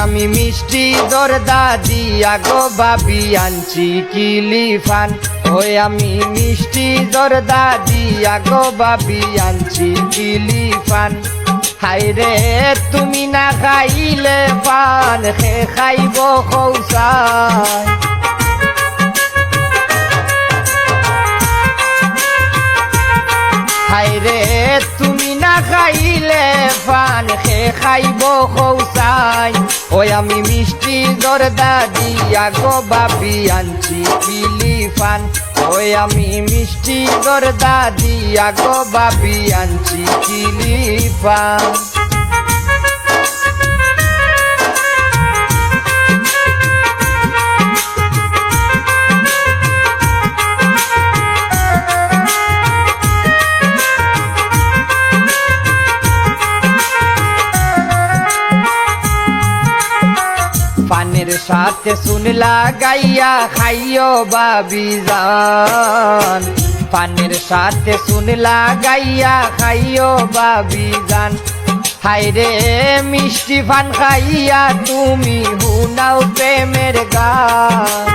আমি মিষ্টি জর্দা দিয়া গো বাবি আনছি কিলিফান। ওই আমি মিষ্টি জর্দা দিয়া গো বাবি আনছি কিলিফান। হাইরে তুমি না খাইলে পান খে খাইব খৌসাই। হাইরে তুমি না খাইলে পান খে খাইব খৌসাই। ওই আমি মিষ্টি জর্দা দিয়া গো বাবি আনছি কিলিফান। ওই আমি মিষ্টি জর্দা দিয়া গো বাবি আনছি কিলিফান। পানের সাথে শুনলা গাইয়া খাইও বাবি জান। পানের সাথে শুনলা গাইয়া খাইও বাবি জান। হাইরে মিষ্টি পান খাইয়া তুমি হুনাও প্রেমের গান।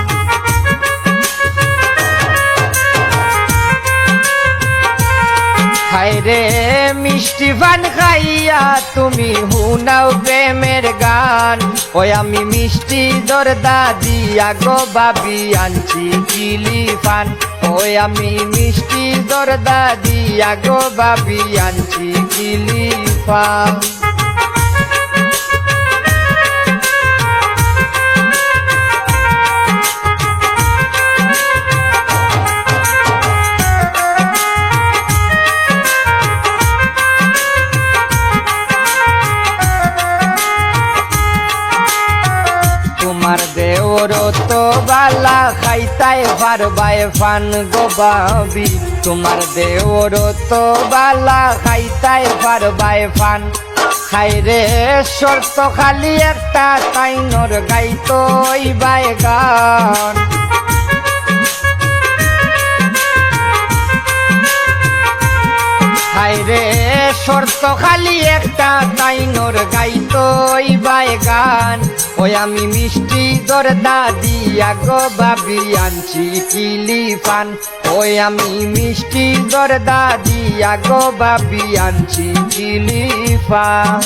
হাইরে মিষ্টি পান খাইয়া তুমি হুনাও প্রেমের গান। ওই আমি মিষ্টি জর্দা দিয়া গো বাবি আনছি কিলিফান। ওই আমি মিষ্টি জর্দা দিয়া গো বাবি আনছি কিলিফান। তোমার দেওর তো বালা খাইতাই পারবাই ফান গো বাবি। তোমার দেওর তো বালা খাইতাই পারবাই ফান। হাইরে শর্ত খালি একটা তাইনর গাইতো বাই গান। হাইরে শর্ত খালি একটা তাইনর গাইতো বাই গান। ওই আমি মিষ্টি জর্দা দিয়া গো বাবি আনছি কিলিফান। ওই আমি মিষ্টি জর্দা দিয়া গো বাবি আনছি কিলিফান।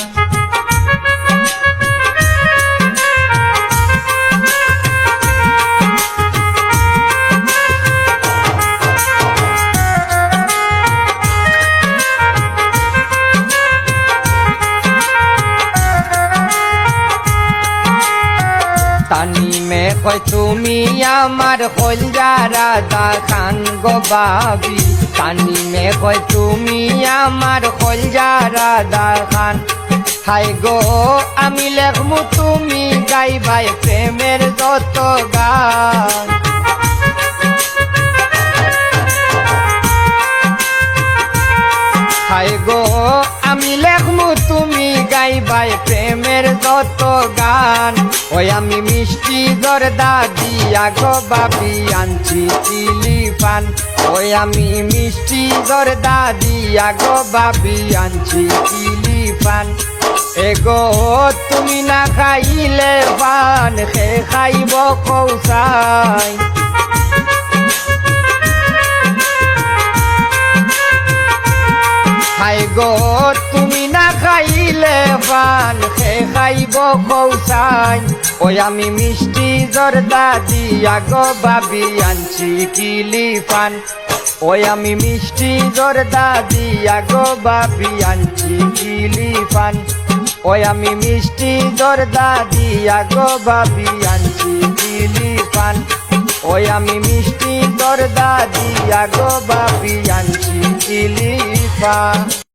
তানি মে কয় তুমি আমার কলজা রাধা খান গো বাবি। তানি মে কয় তুমি আমার কলজা রাধা খান। হাই গো আমি লেখমু তুমি গাইবাই প্রেমের যত গান। হাই গো আমি লেখমু তুমি গাইবাই প্রেমের যত গান। ওই আমি মিষ্টি জর্দা দিয়া গো বাবি আনছি কিলিফান। ওই আমি মিষ্টি জর্দা দিয়া গো বাবি আনছি কিলিফান। এগো তুমি না খাইলে পান খে খাইব কৌসাই। হাই গো তুমি না খাইলে পান খে খাইব কৌসাই। ওই আমি মিষ্টি জর্দা দিয়া গো বাবি আনছি কিলিফান। ওই আমি মিষ্টি জর্দা দিয়া গো বাবি আনছি কিলিফান। ওই আমি মিষ্টি জর্দা দিয়া গো বাবি আনছি কিলিফান। ওই আমি মিষ্টি জর্দা দিয়া গো বাবি আনছি কিলিফান।